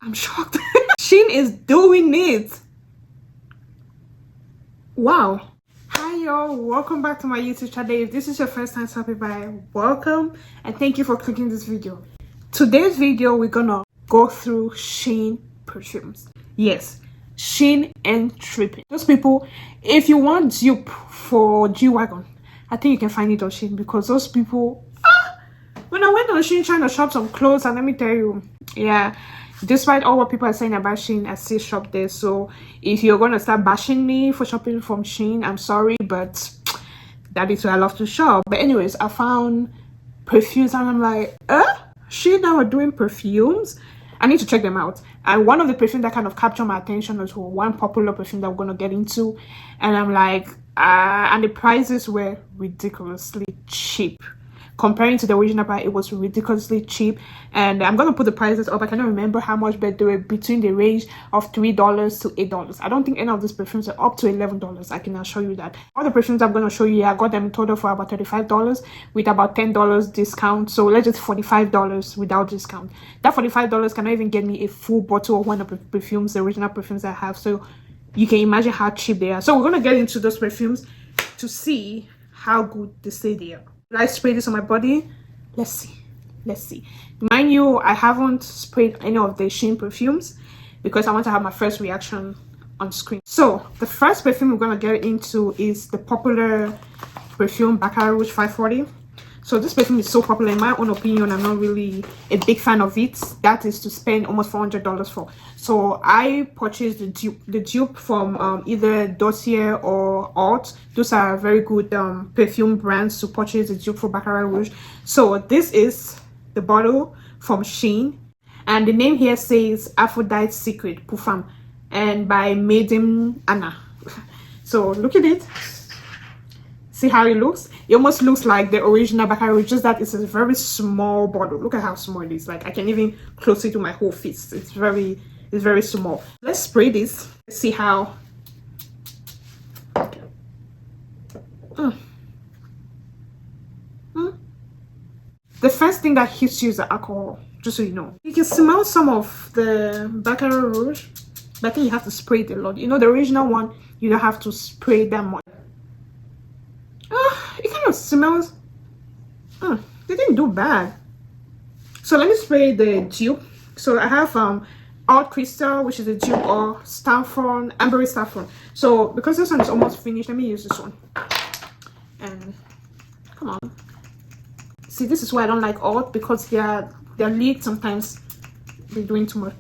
I'm shocked. Shein is doing it. Wow. Hi y'all, welcome back to my YouTube channel. If this is your first time stopping by, welcome and thank you for clicking this video. Today's video, we're gonna go through Shein perfumes. Yes, Shein and tripping. Those people, if you want dupe for G-Wagon, I think you can find it on Shein, because those people, when I went on Shein trying to shop some clothes, and let me tell you, yeah, despite all what people are saying about Shein, I still shop there. So if you're gonna start bashing me for shopping from Shein, I'm sorry, but that is where I love to shop. But anyways, I found perfumes and I'm like, Shein now are doing perfumes. I need to check them out. And one of the perfumes that kind of captured my attention was one popular perfume that we're gonna get into, and I'm like, and the prices were ridiculously cheap. Comparing to the original price, it was ridiculously cheap. And I'm gonna put the prices up. I cannot remember how much, but they were between the range of $3 to $8. I don't think any of these perfumes are up to $11. I can assure you that. All the perfumes I'm gonna show you, I got them total for about $35 with about $10 discount. So let's just $45 without discount. That $45 cannot even get me a full bottle of one of the perfumes, the original perfumes I have. So you can imagine how cheap they are. So we're gonna get into those perfumes to see how good they say they are. Will I spray this on my body? Let's see. Mind you, I haven't sprayed any of the Shein perfumes because I want to have my first reaction on screen. So the first perfume we're gonna get into is the popular perfume Baccarat Rouge 540. So this perfume is so popular. In my own opinion, I'm not really a big fan of it. That is to spend almost $400 for. So I purchased the dupe from either Dossier or Alt. Those are very good perfume brands to purchase the dupe for Baccarat Rouge. So this is the bottle from Shein, and the name here says Aphrodite's Secret Perfume, and by Madame Anna. So look at it. See how it looks? It almost looks like the original Baccarat Rouge, just that it's a very small bottle. Look at how small it is. Like I can even close it to my whole fist. It's very small. Let's spray this. Let's see how. The first thing that hits you is the alcohol, just so you know. You can smell some of the Baccarat Rouge, but I think you have to spray it a lot. You know, the original one, you don't have to spray that much. It kind of smells, they didn't do bad. So let me spray the dupe. So I have Alt Crystal, which is a dupe, or Saffron, Ambery Saffron. So because this one is almost finished, let me use this one. And come on, see, this is why I don't like Alt, because their lid sometimes they're doing too much.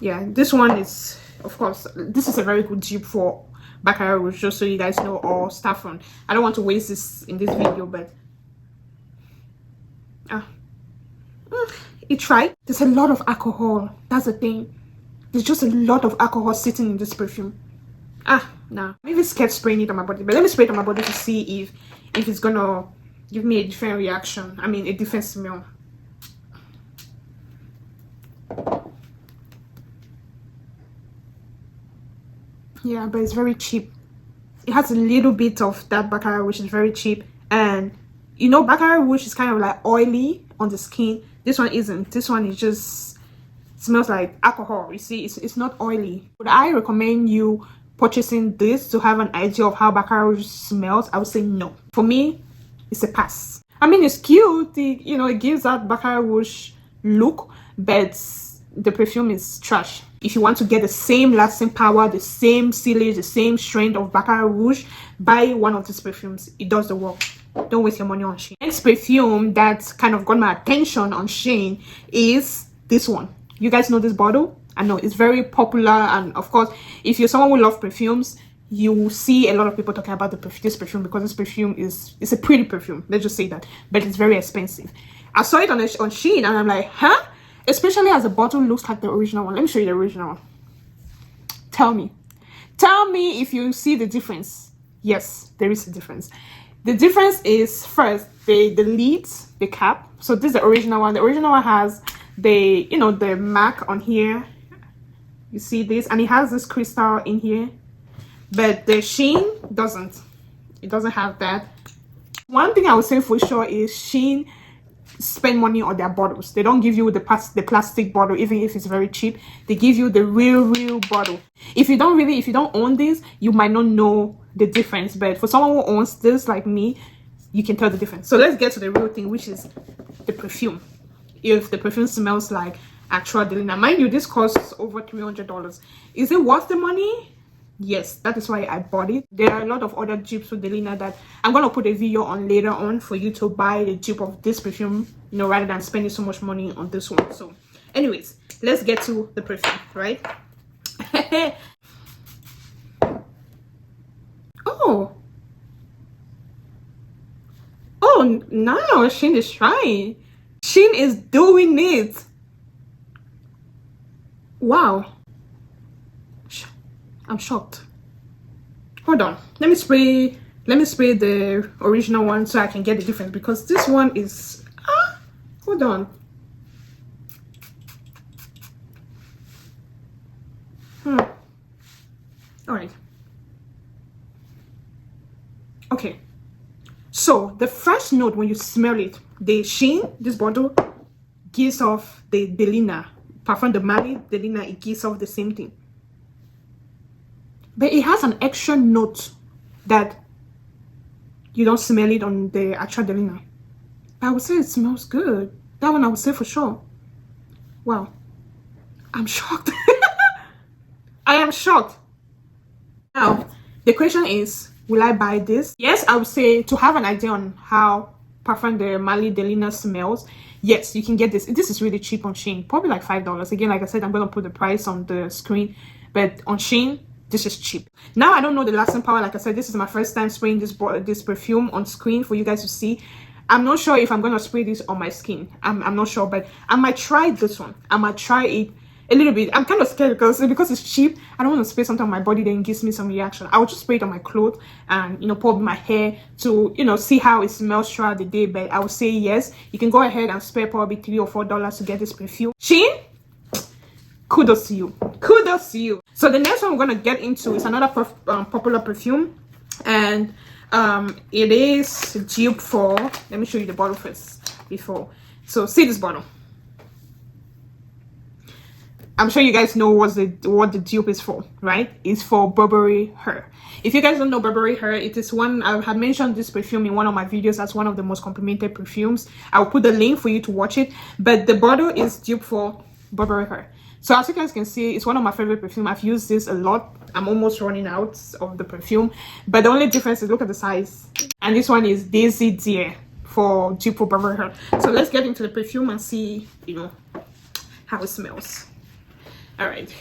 Yeah, this one is, of course, this is a very good dupe for Baccarat Rouge, just so you guys know, or Saffron. I don't want to waste this in this video, but it's right. There's a lot of alcohol. That's the thing. There's just a lot of alcohol sitting in this perfume. Nah. Maybe scared spraying it on my body, but let me spray it on my body to see if it's gonna give me a different reaction. I mean, a different smell. Yeah, but it's very cheap. It has a little bit of that Baccarat, which is very cheap. And you know, Baccarat Rouge is kind of like oily on the skin. This one isn't. This one is just smells like alcohol. You see, it's not oily. Would I recommend you purchasing this to have an idea of how Baccarat Rouge smells? I would say no. For me, it's a pass. I mean, it's cute. It gives that Baccarat Rouge look, but the perfume is trash. If you want to get the same lasting power, the same sillage, the same strength of Baccarat Rouge, buy one of these perfumes. It does the work. Don't waste your money on Shein. Next perfume that kind of got my attention on Shein is this one. You guys know this bottle? I know it's very popular, and of course, if you're someone who loves perfumes, you will see a lot of people talking about this perfume, because this perfume it's a pretty perfume. Let's just say that, but it's very expensive. I saw it on Shein, and I'm like, huh? Especially as the bottle looks like the original one. Let me show you the original one. Tell me if you see the difference. Yes, there is a difference. The difference is, first, the lid, the cap. So this is the original one. The original one has the mark on here. You see this, and it has this crystal in here. But the Shein doesn't. It doesn't have that. One thing I would say for sure is Shein spend money on their bottles. They don't give you the plastic bottle, even if it's very cheap. They give you the real bottle. If you don't own this, you might not know the difference, but for someone who owns this like me, you can tell the difference. So let's get to the real thing, which is the perfume. If the perfume smells like actual Delina, mind you, this costs over $300. Is it worth the money? Yes, that is why I bought it. There are a lot of other dupes with Delina that I'm gonna put a video on later on for you to buy the dupe of this perfume, you know, rather than spending so much money on this one. So anyways, let's get to the perfume, right? Oh, now Shein is trying. Shein is doing it. Wow, I'm shocked. Hold on, let me spray the original one so I can get the difference, because this one is hold on. All right. Okay, so the first note when you smell it, the Shein, this bottle, gives off the Delina parfum de Mali. Delina, it gives off the same thing, but it has an extra note that you don't smell it on the actual Delina. I would say it smells good. That one I would say for sure. Wow, I'm shocked. I am shocked. Now the question is, will I buy this? Yes, I would say, to have an idea on how Parfum de Mali Delina smells, yes, you can get this. This is really cheap on Shein, probably like $5. Again, like I said, I'm gonna put the price on the screen, but on Shein, this is cheap. Now I don't know the lasting power. Like I said, this is my first time spraying this perfume on screen for you guys to see. I'm not sure if I'm gonna spray this on my skin. I'm not sure, but I might try this one. I might try it a little bit. I'm kind of scared because it's cheap. I don't want to spray something on my body then gives me some reaction. I would just spray it on my clothes and, you know, pour my hair to, you know, see how it smells throughout the day. But I would say yes, you can go ahead and spare probably $3 or $4 to get this perfume. Shein, kudos to you. Kudos to you. So the next one we're gonna get into is another popular perfume, and it is dupe for, let me show you the bottle first before. So see this bottle. I'm sure you guys know what the dupe is for, right? It's for Burberry Her. If you guys don't know Burberry Her, it is one, I have mentioned this perfume in one of my videos as one of the most complimented perfumes. I'll put the link for you to watch it. But the bottle is dupe for Burberry Her. So as you guys can see, it's one of my favorite perfume. I've used this a lot. I'm almost running out of the perfume. But the only difference is, look at the size. And this one is Daisy Dear for dupe for Burberry Her. So let's get into the perfume and see, you know, how it smells. All right.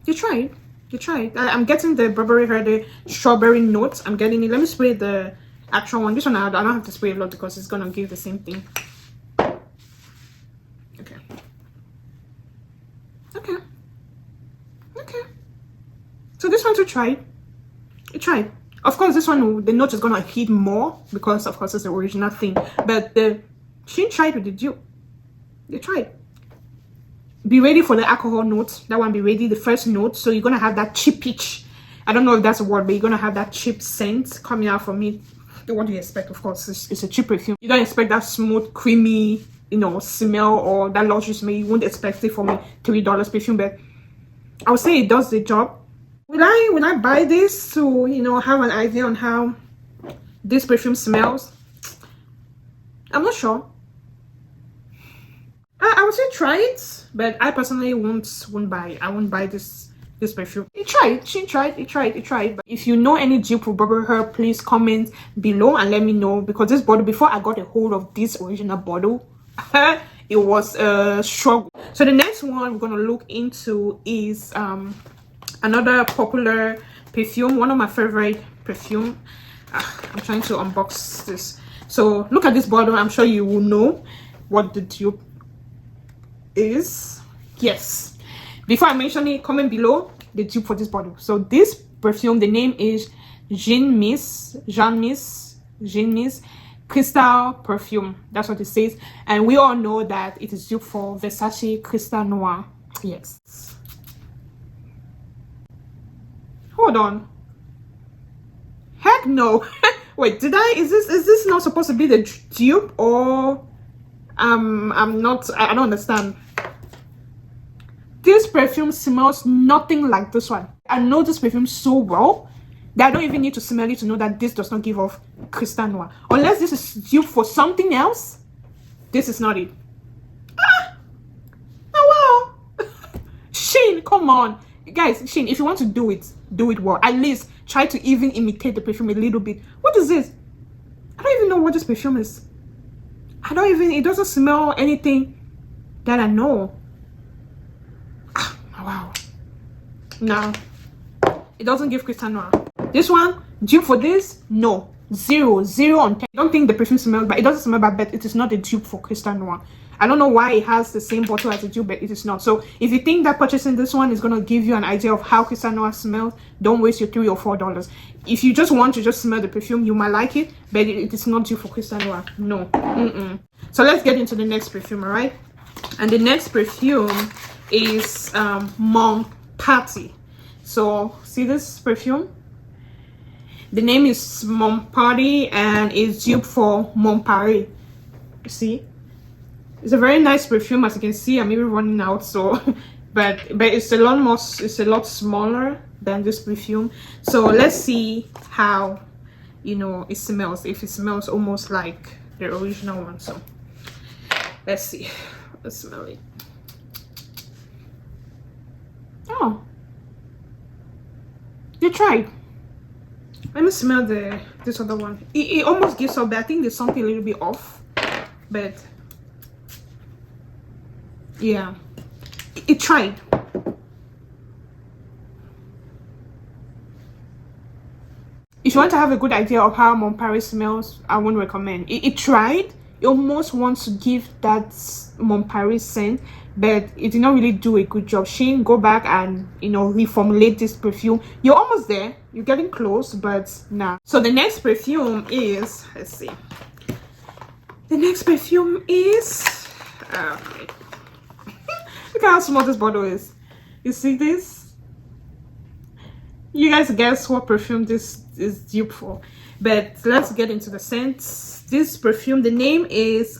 You try it. You try it. I'm getting the Burberry Her, the strawberry notes. I'm getting it. Let me spray the actual one. This one I don't have to spray a lot because it's gonna give the same thing. Okay. Okay. Okay. So this one to try. You try it. Of course, this one, the note is gonna hit more because, of course, it's the original thing. But the Shein tried with the dupe. They tried. Be ready for the alcohol notes. That one, be ready. The first note. So you're gonna have that cheap peach. I don't know if that's a word, but you're gonna have that cheap scent coming out from it. What do you expect? Of course, it's a cheap perfume. You don't expect that smooth, creamy, you know, smell or that luxury smell. You wouldn't expect it from a $3 perfume, but I would say it does the job. Will I buy this to, you know, have an idea on how this perfume smells? I'm not sure. I would say try it, but I personally won't buy it. I won't buy this perfume. It tried. But if you know any dupe for Burberry Her, please comment below and let me know, because this bottle, before I got a hold of this original bottle, it was a struggle. So the next one we're gonna look into is another popular perfume, one of my favorite perfume. I'm trying to unbox this. So look at this bottle. I'm sure you will know what the dupe is. Yes, before I mention it, comment below the dupe for this bottle. So this perfume, the name is Jean Miss Crystal Perfume. That's what it says, and we all know that it is dupe for Versace Crystal Noir. Yes. Hold on. Heck no. Wait, did I? Is this not supposed to be the dupe, or I'm not? I don't understand. This perfume smells nothing like this one. I know this perfume so well that I don't even need to smell it to know that this does not give off Crystal Noir. Unless this is dupe for something else, this is not it. Ah! Oh wow. Shein, come on. Guys, Shein, if you want to do it well. At least try to even imitate the perfume a little bit. What is this? I don't even know what this perfume is. It doesn't smell anything that I know. Ah, wow. No. It doesn't give Crystal Noir. This one, dupe for this? No. 0 on 10. I don't think the perfume smells bad. It doesn't smell bad, but it is not a dupe for Crystal Noir. I don't know why it has the same bottle as a dupe, but it is not. So if you think that purchasing this one is going to give you an idea of how Crystal Noir smells, don't waste your $3 or $4. If you just want to just smell the perfume, you might like it, but it is not dupe for Crystal Noir. No. So let's get into the next perfume, all right? And the next perfume is M Paris. So see this perfume? The name is M Paris and it's dupe for M Paris. You see? It's a very nice perfume, as you can see. I'm even running out, so but it's a lot smaller than this perfume. So let's see how, you know, it smells. If it smells almost like the original one. So let's see. Let's smell it. Oh, you tried. Let me smell this other one. It almost gives up, but I think there's something a little bit off. But yeah, it tried. If you want to have a good idea of how M Paris smells, I won't recommend. It tried. It almost wants to give that M Paris scent, but it did not really do a good job. Shein, go back and, you know, reformulate this perfume. You're almost there. You're getting close, but nah. So the next perfume is, let's see. The next perfume is, okay. Look at how small this bottle is. You see this? You guys guess what perfume this is dupe for. But let's get into the scents. This perfume, the name is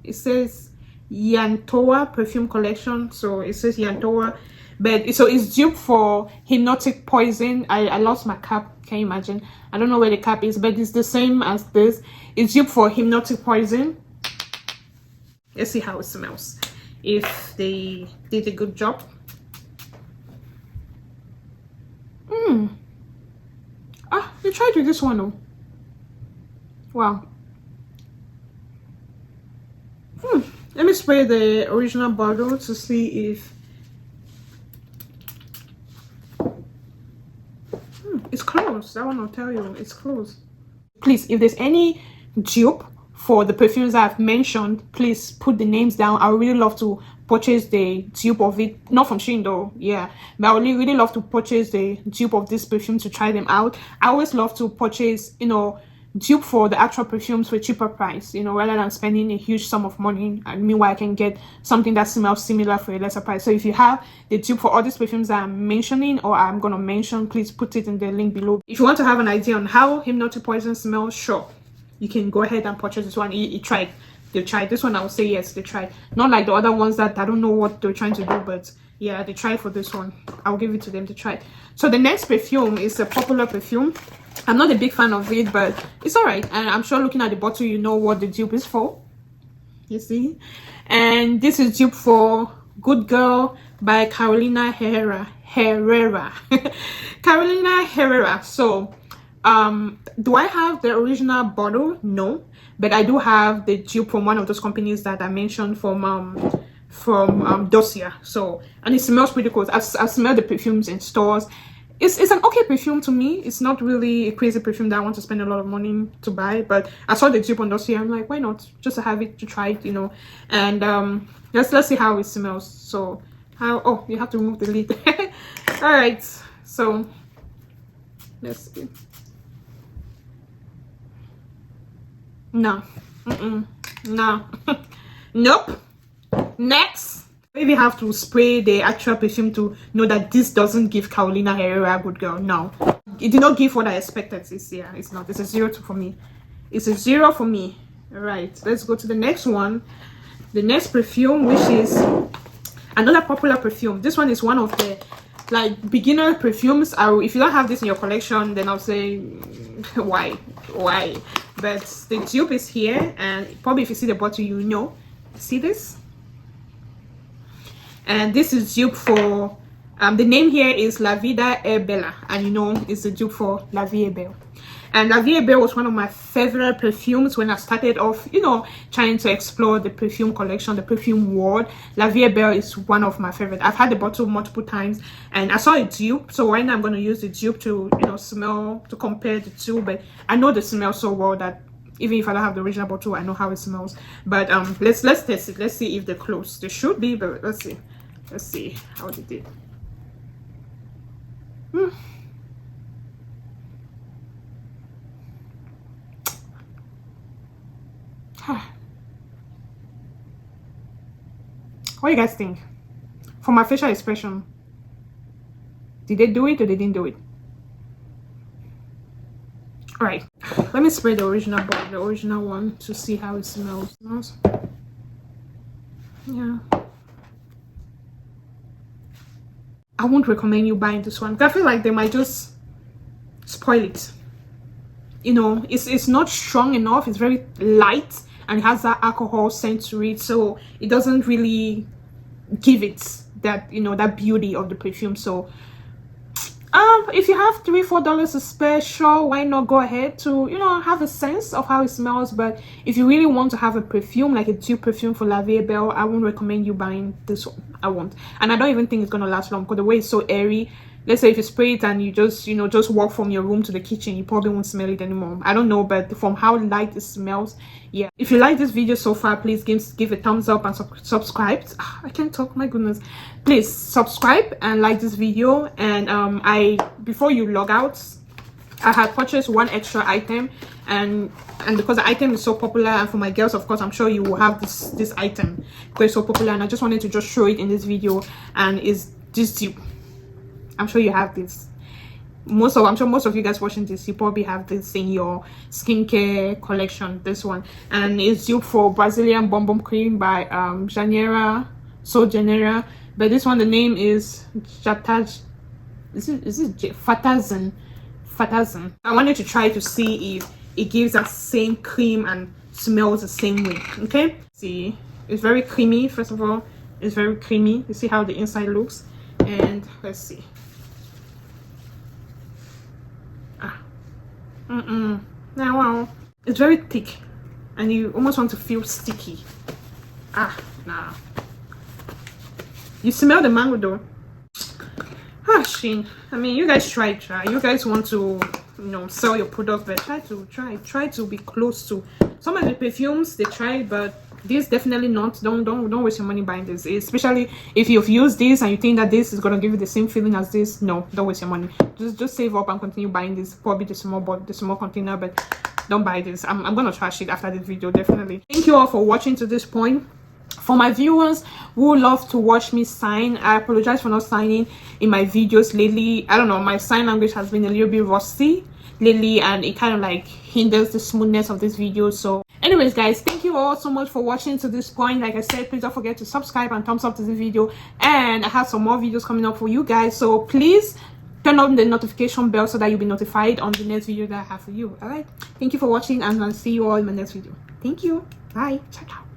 it says Yantoa perfume collection. So it says Yantoa, but it's dupe for Hypnotic Poison. I lost my cap. Can you imagine? I don't know where the cap is, but it's the same as this. It's dupe for Hypnotic Poison. Let's see how it smells, if they did a good job. They tried with this one though. Wow. Let me spray the original bottle to see if it's closed. That one will tell you it's closed. Please, if there's any dupe for the perfumes I've mentioned, please put the names down. I would really love to purchase the dupe of it, not from Shein though, yeah, but I would really love to purchase the dupe of this perfume to try them out. I always love to purchase, you know, dupe for the actual perfumes for a cheaper price, you know, rather than spending a huge sum of money, and meanwhile I can get something that smells similar for a lesser price. So if you have the dupe for all these perfumes that I'm mentioning or I'm gonna mention, please put it in the link below. If you want to have an idea on how Hypnotic Poison smells, sure, you can go ahead and purchase this one. They tried this one. I would say yes, they tried. Not like the other ones that I don't know what they're trying to do, but yeah, they tried for this one. I'll give it to them to try. So the next perfume is a popular perfume. I'm not a big fan of it, but it's all right. And I'm sure looking at the bottle, you know what the dupe is for. You see? And this is dupe for Good Girl by Carolina Herrera. Carolina Herrera. So do I have the original bottle? No, but I do have the dupe from one of those companies that I mentioned from Dossier. So, and it smells pretty cool. I've smelled the perfumes in stores. It's an okay perfume to me. It's not really a crazy perfume that I want to spend a lot of money to buy, but I saw the dupe on Dossier. I'm like, why not? Just to have it, to try it, you know. And let's see how it smells. So oh, you have to remove the lid. All right, so let's see. No, no. Nope. Next, maybe have to spray the actual perfume to know that this doesn't give Carolina Herrera Good Girl. No, did not give what I expected. It's not. It's a 0 for me. It's a 0 for me. All right, let's go to the next one. The next perfume, which is another popular perfume. This one is one of the like beginner perfumes. If you don't have this in your collection, then I'll say why. But the dupe is here, and probably if you see the bottle, you know. See this? And this is dupe for the name here is La Vida Her Bella, and you know it's the dupe for La Vie Est Belle. And La Vie Est Belle was one of my favorite perfumes when I started off, you know, trying to explore the perfume collection, the perfume world. La Vie Est Belle is one of my favorite. I've had the bottle multiple times, and I saw a dupe, so right now I'm going to use the dupe to, you know, smell, to compare the two. But I know the smell so well that even if I don't have the original bottle, I know how it smells. But let's test it. Let's see if they're close. They should be, but let's see how they did. What do you guys think? For my facial expression, did they do it or they didn't do it? All right, let me spray the original bottle, the original one, to see how it smells. Yeah, I won't recommend you buying this one. I feel like they might just spoil it. You know, it's not strong enough. It's very light, and it has that alcohol scent to it, so it doesn't really give it that, you know, that beauty of the perfume. So if you have $3-4 to spare, sure, why not go ahead to, you know, have a sense of how it smells. But if you really want to have a perfume, like a dupe perfume for La Vie Est Belle, I won't recommend you buying this one. I won't. And I don't even think it's gonna last long, because the way it's so airy. Let's say if you spray it and you just, you know, just walk from your room to the kitchen, you probably won't smell it anymore. I don't know, but from how light it smells, yeah. If you like this video so far, please give a thumbs up and subscribe. I can't talk, my goodness. Please subscribe and like this video. And before you log out, I had purchased one extra item, and because the item is so popular, and for my girls, of course, I'm sure you will have this item because it's so popular, and I just wanted to just show it in this video. And it's this dupe. I'm sure you have this. I'm sure most of you guys watching this, you probably have this in your skincare collection. This one, and it's dupe for Brazilian Bum Bum Cream by So Genera. But this one, the name is Fatazan. I wanted to try to see if it gives that same cream and smells the same way. Okay, see, it's very creamy. First of all, it's very creamy. You see how the inside looks, and let's see. Now, it's very thick, and you almost want to feel sticky. Nah. You smell the mango though. Shein. I mean, you guys try. You guys want to, you know, sell your product, but try to be close to some of the perfumes they try, but this definitely not. Don't waste your money buying this, especially if you've used this and you think that this is gonna give you the same feeling as this. No, don't waste your money. Just save up and continue buying this, probably the small container, but don't buy this. I'm gonna trash it after this video, definitely. Thank you all for watching to this point. For my viewers who love to watch me sign, I apologize for not signing in my videos lately. I don't know, my sign language has been a little bit rusty lately, and it kind of like hinders the smoothness of this video. So anyways, guys, thank you all so much for watching to this point. Like I said, please don't forget to subscribe and thumbs up to this video, and I have some more videos coming up for you guys, so please turn on the notification bell so that you'll be notified on the next video that I have for you. All right, thank you for watching, and I'll see you all in my next video. Thank you. Bye. Ciao.